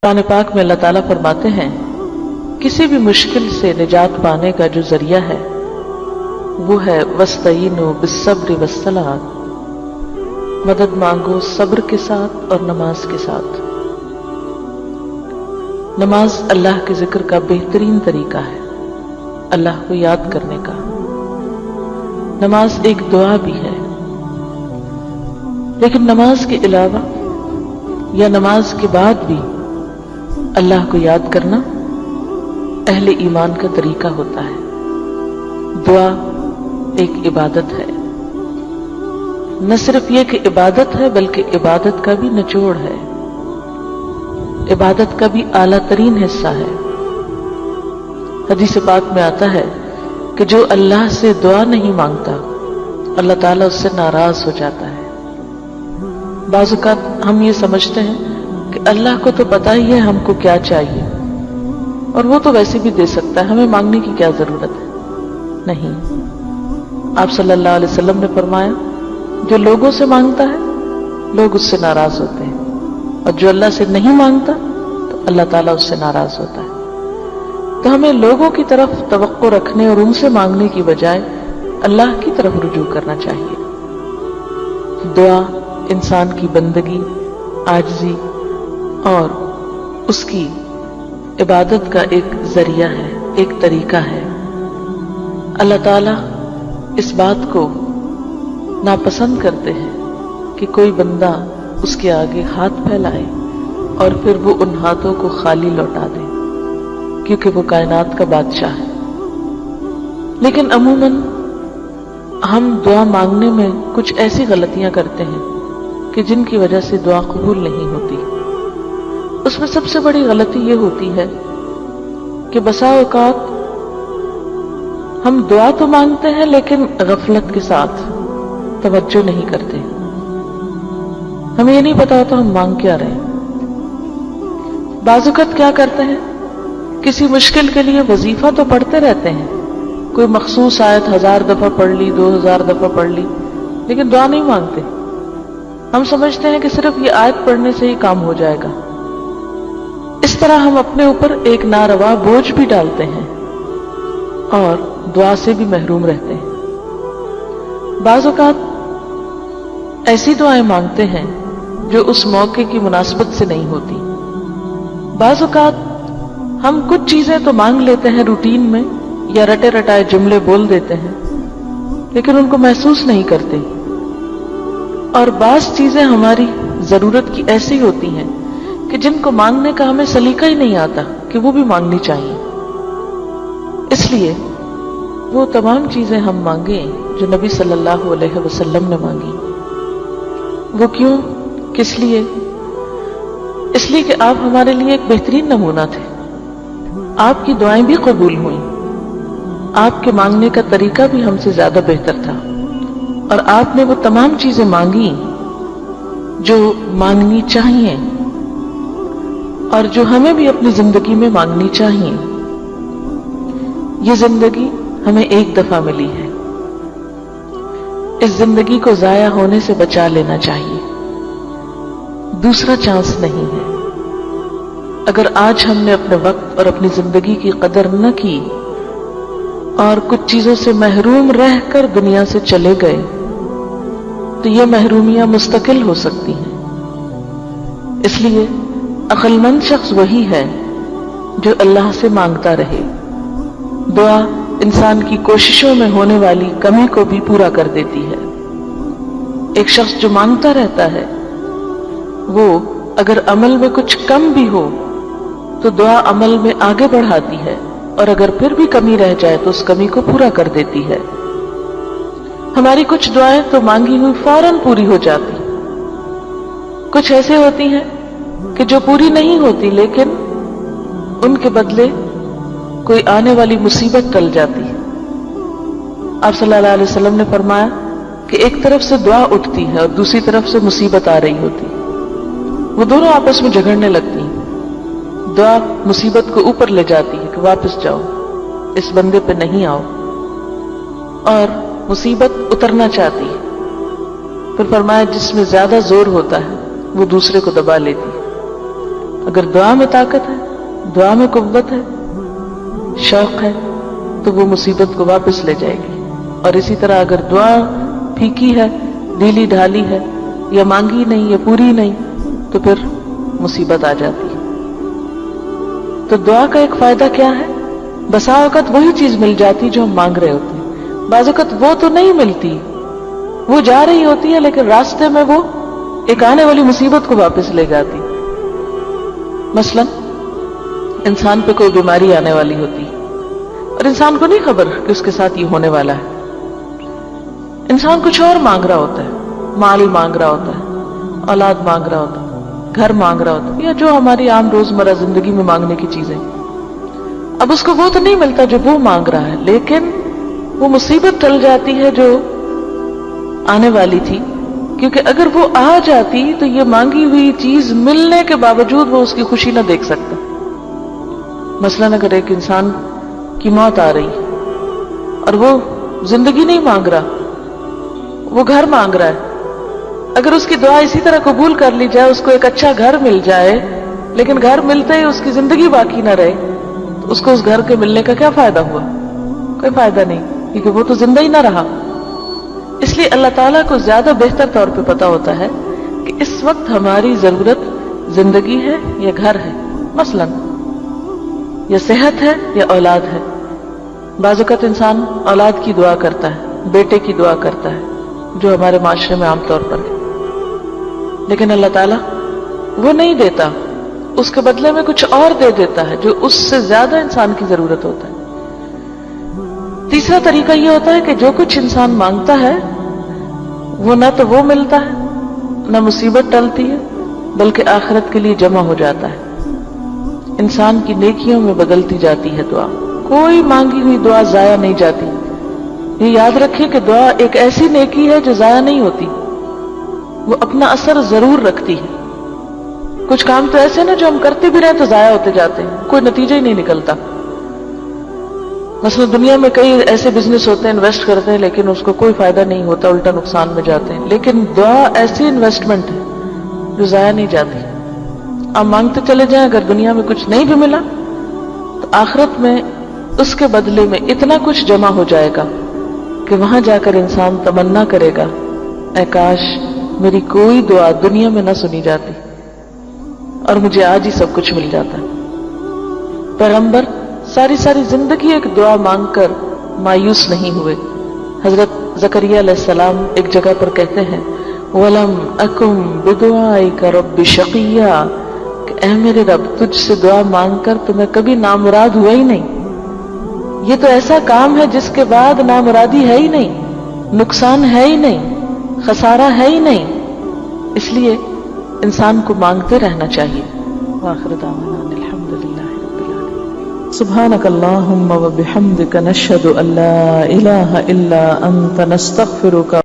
قرآن پاک میں اللہ تعالیٰ فرماتے ہیں کسی بھی مشکل سے نجات پانے کا جو ذریعہ ہے وہ ہے وَاسْتَعِینُوا بِالصَّبْرِ وَالصَّلَاةِ، مدد مانگو صبر کے ساتھ اور نماز کے ساتھ۔ نماز اللہ کے ذکر کا بہترین طریقہ ہے، اللہ کو یاد کرنے کا۔ نماز ایک دعا بھی ہے، لیکن نماز کے علاوہ یا نماز کے بعد بھی اللہ کو یاد کرنا اہل ایمان کا طریقہ ہوتا ہے۔ دعا ایک عبادت ہے، نہ صرف یہ کہ عبادت ہے بلکہ عبادت کا بھی نچوڑ ہے، عبادت کا بھی اعلیٰ ترین حصہ ہے۔ حدیث پاک میں آتا ہے کہ جو اللہ سے دعا نہیں مانگتا اللہ تعالیٰ اس سے ناراض ہو جاتا ہے۔ بعض اوقات ہم یہ سمجھتے ہیں کہ اللہ کو تو پتہ ہی ہے ہم کو کیا چاہیے اور وہ تو ویسے بھی دے سکتا ہے، ہمیں مانگنے کی کیا ضرورت ہے۔ نہیں، آپ صلی اللہ علیہ وسلم نے فرمایا جو لوگوں سے مانگتا ہے لوگ اس سے ناراض ہوتے ہیں، اور جو اللہ سے نہیں مانگتا تو اللہ تعالیٰ اس سے ناراض ہوتا ہے۔ تو ہمیں لوگوں کی طرف توقع رکھنے اور ان سے مانگنے کی بجائے اللہ کی طرف رجوع کرنا چاہیے۔ دعا انسان کی بندگی، عاجزی اور اس کی عبادت کا ایک ذریعہ ہے، ایک طریقہ ہے۔ اللہ تعالیٰ اس بات کو ناپسند کرتے ہیں کہ کوئی بندہ اس کے آگے ہاتھ پھیلائے اور پھر وہ ان ہاتھوں کو خالی لوٹا دے، کیونکہ وہ کائنات کا بادشاہ ہے۔ لیکن عموماً ہم دعا مانگنے میں کچھ ایسی غلطیاں کرتے ہیں کہ جن کی وجہ سے دعا قبول نہیں ہوتی۔ اس میں سب سے بڑی غلطی یہ ہوتی ہے کہ بسا اوقات ہم دعا تو مانگتے ہیں لیکن غفلت کے ساتھ توجہ نہیں کرتے، ہمیں یہ نہیں پتا ہوتا ہم مانگ کیا رہے ہیں۔ بعض اوقات کیا کرتے ہیں، کسی مشکل کے لیے وظیفہ تو پڑھتے رہتے ہیں، کوئی مخصوص آیت 1000 دفعہ پڑھ لی، 2000 دفعہ پڑھ لی، لیکن دعا نہیں مانگتے۔ ہم سمجھتے ہیں کہ صرف یہ آیت پڑھنے سے ہی کام ہو جائے گا۔ اس طرح ہم اپنے اوپر ایک ناروا بوجھ بھی ڈالتے ہیں اور دعا سے بھی محروم رہتے ہیں۔ بعض اوقات ایسی دعائیں مانگتے ہیں جو اس موقع کی مناسبت سے نہیں ہوتی۔ بعض اوقات ہم کچھ چیزیں تو مانگ لیتے ہیں روٹین میں یا رٹے رٹائے جملے بول دیتے ہیں، لیکن ان کو محسوس نہیں کرتے۔ اور بعض چیزیں ہماری ضرورت کی ایسی ہوتی ہیں کہ جن کو مانگنے کا ہمیں سلیقہ ہی نہیں آتا کہ وہ بھی مانگنی چاہیے۔ اس لیے وہ تمام چیزیں ہم مانگیں جو نبی صلی اللہ علیہ وسلم نے مانگی۔ وہ کیوں، کس لیے؟ اس لیے کہ آپ ہمارے لیے ایک بہترین نمونہ تھے، آپ کی دعائیں بھی قبول ہوئیں، آپ کے مانگنے کا طریقہ بھی ہم سے زیادہ بہتر تھا، اور آپ نے وہ تمام چیزیں مانگی جو مانگنی چاہیے اور جو ہمیں بھی اپنی زندگی میں مانگنی چاہیے۔ یہ زندگی ہمیں ایک دفعہ ملی ہے، اس زندگی کو ضائع ہونے سے بچا لینا چاہیے، دوسرا چانس نہیں ہے۔ اگر آج ہم نے اپنے وقت اور اپنی زندگی کی قدر نہ کی اور کچھ چیزوں سے محروم رہ کر دنیا سے چلے گئے تو یہ محرومیاں مستقل ہو سکتی ہیں۔ اس لیے عقل مند شخص وہی ہے جو اللہ سے مانگتا رہے۔ دعا انسان کی کوششوں میں ہونے والی کمی کو بھی پورا کر دیتی ہے۔ ایک شخص جو مانگتا رہتا ہے وہ اگر عمل میں کچھ کم بھی ہو تو دعا عمل میں آگے بڑھاتی ہے، اور اگر پھر بھی کمی رہ جائے تو اس کمی کو پورا کر دیتی ہے۔ ہماری کچھ دعائیں تو مانگی ہوئی فوراً پوری ہو جاتی، کچھ ایسے ہوتی ہیں کہ جو پوری نہیں ہوتی لیکن ان کے بدلے کوئی آنے والی مصیبت ٹل جاتی ہے۔ آپ صلی اللہ علیہ وسلم نے فرمایا کہ ایک طرف سے دعا اٹھتی ہے اور دوسری طرف سے مصیبت آ رہی ہوتی، وہ دونوں آپس میں جھگڑنے لگتی ہیں۔ دعا مصیبت کو اوپر لے جاتی ہے کہ واپس جاؤ، اس بندے پہ نہیں آؤ، اور مصیبت اترنا چاہتی ہے۔ پھر فرمایا جس میں زیادہ زور ہوتا ہے وہ دوسرے کو دبا لیتی ہے۔ اگر دعا میں طاقت ہے، دعا میں قوت ہے، شوق ہے، تو وہ مصیبت کو واپس لے جائے گی. اور اسی طرح اگر دعا پھیکی ہے، ڈھیلی ڈھالی ہے، یا مانگی نہیں یا پوری نہیں، تو پھر مصیبت آ جاتی ہے. تو دعا کا ایک فائدہ کیا ہے؟ بسا اوقات وہی چیز مل جاتی جو ہم مانگ رہے ہوتے ہیں. بعض اوقات وہ تو نہیں ملتی، وہ جا رہی ہوتی ہے، لیکن راستے میں وہ ایک آنے والی مصیبت کو واپس لے جاتی. مثلا انسان پہ کوئی بیماری آنے والی ہوتی اور انسان کو نہیں خبر کہ اس کے ساتھ یہ ہونے والا ہے. انسان کچھ اور مانگ رہا ہوتا ہے، مال مانگ رہا ہوتا ہے، اولاد مانگ رہا ہوتا ہے، گھر مانگ رہا ہوتا ہے، یا جو ہماری عام روزمرہ زندگی میں مانگنے کی چیزیں. اب اس کو وہ تو نہیں ملتا جو وہ مانگ رہا ہے، لیکن وہ مصیبت ٹل جاتی ہے جو آنے والی تھی، کیونکہ اگر وہ آ جاتی تو یہ مانگی ہوئی چیز ملنے کے باوجود وہ اس کی خوشی نہ دیکھ سکتا. مثلاً اگر ایک انسان کی موت آ رہی اور وہ زندگی نہیں مانگ رہا، وہ گھر مانگ رہا ہے، اگر اس کی دعا اسی طرح قبول کر لی جائے، اس کو ایک اچھا گھر مل جائے، لیکن گھر ملتے ہی اس کی زندگی باقی نہ رہے، تو اس کو اس گھر کے ملنے کا کیا فائدہ ہوا؟ کوئی فائدہ نہیں، کیونکہ وہ تو زندہ ہی نہ رہا. اس لیے اللہ تعالیٰ کو زیادہ بہتر طور پہ پتا ہوتا ہے کہ اس وقت ہماری ضرورت زندگی ہے یا گھر ہے، مثلاً یا صحت ہے یا اولاد ہے. بعض اوقات انسان اولاد کی دعا کرتا ہے، بیٹے کی دعا کرتا ہے، جو ہمارے معاشرے میں عام طور پر ہے، لیکن اللہ تعالیٰ وہ نہیں دیتا، اس کے بدلے میں کچھ اور دے دیتا ہے جو اس سے زیادہ انسان کی ضرورت ہوتا ہے. تیسرا طریقہ یہ ہوتا ہے کہ جو کچھ انسان مانگتا ہے وہ نہ تو وہ ملتا ہے، نہ مصیبت ٹلتی ہے، بلکہ آخرت کے لیے جمع ہو جاتا ہے. انسان کی نیکیوں میں بدلتی جاتی ہے دعا. کوئی مانگی ہوئی دعا ضائع نہیں جاتی. یہ یاد رکھیے کہ دعا ایک ایسی نیکی ہے جو ضائع نہیں ہوتی، وہ اپنا اثر ضرور رکھتی ہے. کچھ کام تو ایسے نا جو ہم کرتے بھی رہے تو ضائع ہوتے جاتے ہیں، کوئی نتیجہ ہی نہیں نکلتا. مثلا دنیا میں کئی ایسے بزنس ہوتے ہیں، انویسٹ کرتے ہیں لیکن اس کو کوئی فائدہ نہیں ہوتا، الٹا نقصان میں جاتے ہیں. لیکن دعا ایسی انویسٹمنٹ ہے جو ضائع نہیں جاتی. آپ مانگتے چلے جائیں، اگر دنیا میں کچھ نہیں بھی ملا تو آخرت میں اس کے بدلے میں اتنا کچھ جمع ہو جائے گا کہ وہاں جا کر انسان تمنا کرے گا، اے کاش میری کوئی دعا دنیا میں نہ سنی جاتی اور مجھے آج ہی سب کچھ مل جاتا. پیغمبر ساری زندگی ایک دعا مانگ کر مایوس نہیں ہوئے. حضرت زکریا علیہ السلام ایک جگہ پر کہتے ہیں وَلَمْ أَكُمْ بِدُعَائِكَ رَبِّ شَقِيًّا، کہ اے میرے رب تجھ سے دعا مانگ کر تو میں کبھی نامراد ہوا ہی نہیں. یہ تو ایسا کام ہے جس کے بعد نامرادی ہے ہی نہیں، نقصان ہے ہی نہیں، خسارہ ہے ہی نہیں. اس لیے انسان کو مانگتے رہنا چاہیے. وآخر دعوانا الحمد للہ رب العالمین. سبحانک اللہم وبحمدک نشہد ان لا الہ الا انت نستغفرک